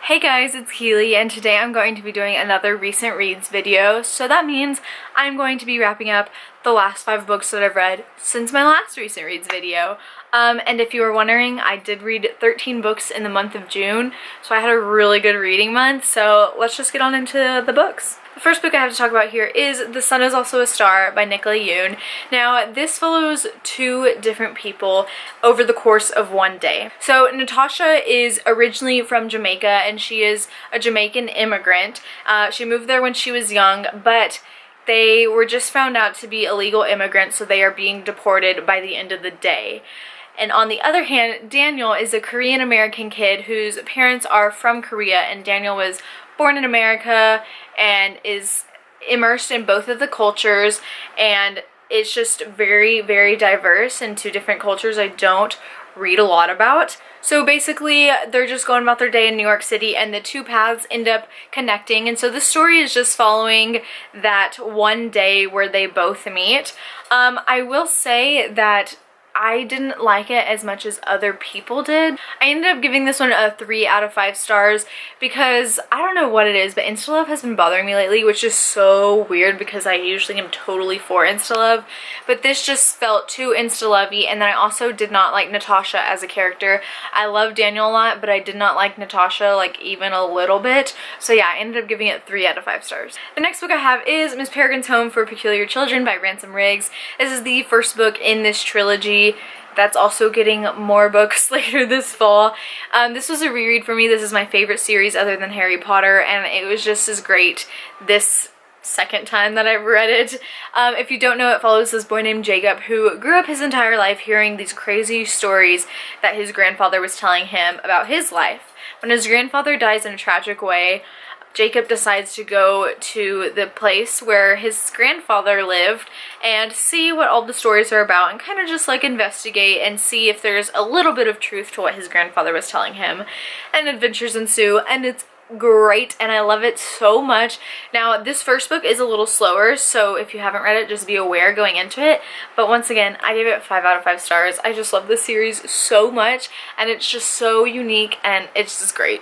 Hey guys, it's Keeley, and today I'm going to be doing another recent reads video. So that means I'm going to be wrapping up the last 5 books that I've read since my last recent reads video. And if you were wondering, I did read 13 books in the month of June, so I had a really good reading month. So let's just get on into the books. The first book I have to talk about here is The Sun Is Also a Star by Nicola Yoon. Now, this follows 2 different people over the course of one day. So, Natasha is originally from Jamaica, and she is a Jamaican immigrant. She moved there when she was young, but they were just found out to be illegal immigrants, so they are being deported by the end of the day. And on the other hand, Daniel is a Korean American kid whose parents are from Korea, and Daniel was born in America and is immersed in both of the cultures, and it's just very, very diverse in 2 different cultures I don't read a lot about. So basically, they're just going about their day in New York City, and the 2 paths end up connecting, and so the story is just following that one day where they both meet. I will say that I didn't like it as much as other people did. I ended up giving this one a 3 out of 5 stars because I don't know what it is, but insta-love has been bothering me lately, which is so weird because I usually am totally for insta-love, but this just felt too insta-lovey. And then I also did not like Natasha as a character. I love Daniel a lot, but I did not like Natasha like even a little bit. So yeah, I ended up giving it 3 out of 5 stars. The next book I have is Miss Peregrine's Home for Peculiar Children by Ransom Riggs. This is the first book in this trilogy that's also getting more books later this fall. This was a reread for me. This is my favorite series other than Harry Potter, and it was just as great this second time that I've read it. If you don't know, it follows this boy named Jacob who grew up his entire life hearing these crazy stories that his grandfather was telling him about his life. When his grandfather dies in a tragic way, Jacob decides to go to the place where his grandfather lived and see what all the stories are about, and kind of just like investigate and see if there's a little bit of truth to what his grandfather was telling him. And adventures ensue, and it's great, and I love it so much. Now, this first book is a little slower, so if you haven't read it, just be aware going into it. But once again, I gave it 5 out of 5 stars. I just love this series so much, and it's just so unique, and it's just great.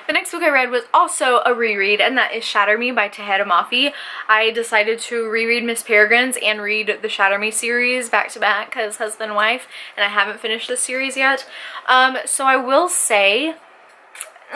The next book I read was also a reread, and that is Shatter Me by Taheda Mafi. I decided to reread Miss Peregrines and read the Shatter Me series back to back because husband and wife, and I haven't finished this series yet. So I will say,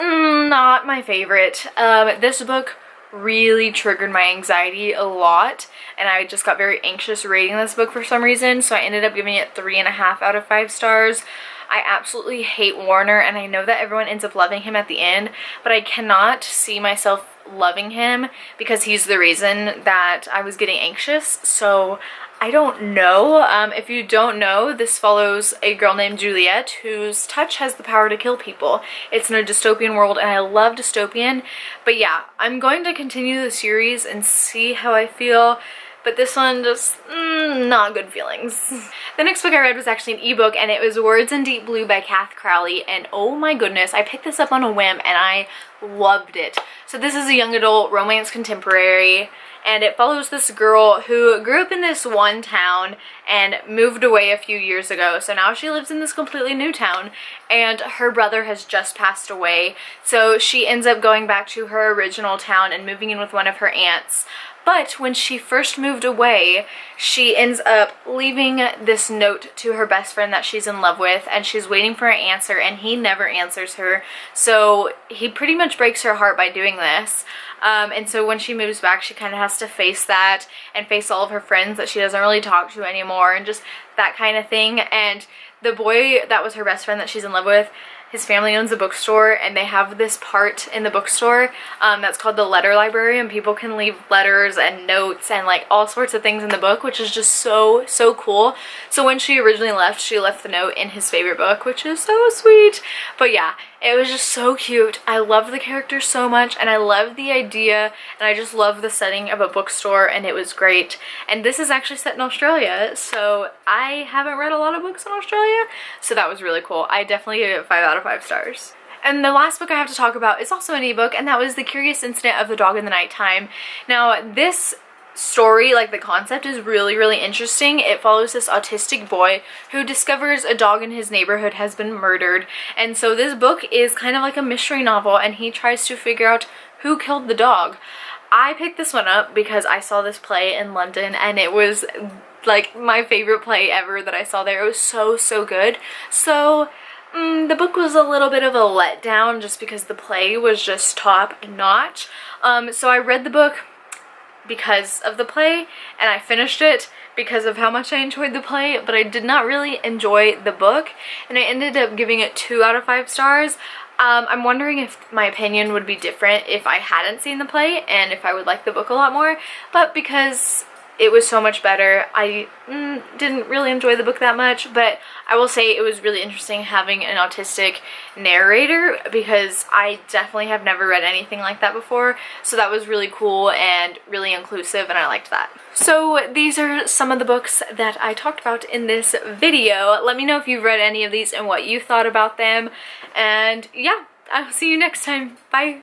not my favorite. This book really triggered my anxiety a lot, and I just got very anxious reading this book for some reason, so I ended up giving it 3.5 out of 5 stars. I absolutely hate Warner, and I know that everyone ends up loving him at the end, but I cannot see myself loving him because he's the reason that I was getting anxious. So I don't know. If you don't know, this follows a girl named Juliet whose touch has the power to kill people. It's in a dystopian world, and I love dystopian. But yeah, I'm going to continue the series and see how I feel. But this one just, not good feelings. The next book I read was actually an ebook, and it was Words in Deep Blue by Kath Crowley. And oh my goodness, I picked this up on a whim, and I loved it. So this is a young adult romance contemporary, and it follows this girl who grew up in this one town and moved away a few years ago. So now she lives in this completely new town, and her brother has just passed away. So she ends up going back to her original town and moving in with one of her aunts. But when she first moved away, she ends up leaving this note to her best friend that she's in love with, and she's waiting for an answer, and he never answers her. So he pretty much breaks her heart by doing this. And so when she moves back, she kind of has to face that and face all of her friends that she doesn't really talk to anymore, and just that kind of thing. And the boy that was her best friend that she's in love with, his family owns a bookstore, and they have this part in the bookstore that's called the letter library, and people can leave letters and notes and like all sorts of things in the book, which is just so cool. So when she originally left, she left the note in his favorite book, which is so sweet. But yeah, it was just so cute. I loved the character so much, and I loved the idea, and I just love the setting of a bookstore, and it was great. And this is actually set in Australia, so I haven't read a lot of books in Australia, so that was really cool. I definitely gave it 5 out of 5 stars. And the last book I have to talk about is also an ebook, and that was The Curious Incident of the Dog in the Nighttime. Now, this story, like the concept is really, really interesting. It follows this autistic boy who discovers a dog in his neighborhood has been murdered, and so this book is kind of like a mystery novel, and he tries to figure out who killed the dog. I picked this one up because I saw this play in London, and it was like my favorite play ever that I saw there. It was so good. So the book was a little bit of a letdown just because the play was just top notch. So I read the book because of the play, and I finished it because of how much I enjoyed the play, but I did not really enjoy the book, and I ended up giving it 2 out of 5 stars. I'm wondering if my opinion would be different if I hadn't seen the play and if I would like the book a lot more, but because it was so much better, I didn't really enjoy the book that much. But I will say it was really interesting having an autistic narrator, because I definitely have never read anything like that before, so that was really cool and really inclusive, and I liked that. So these are some of the books that I talked about in this video. Let me know if you've read any of these and what you thought about them, and yeah, I'll see you next time. Bye!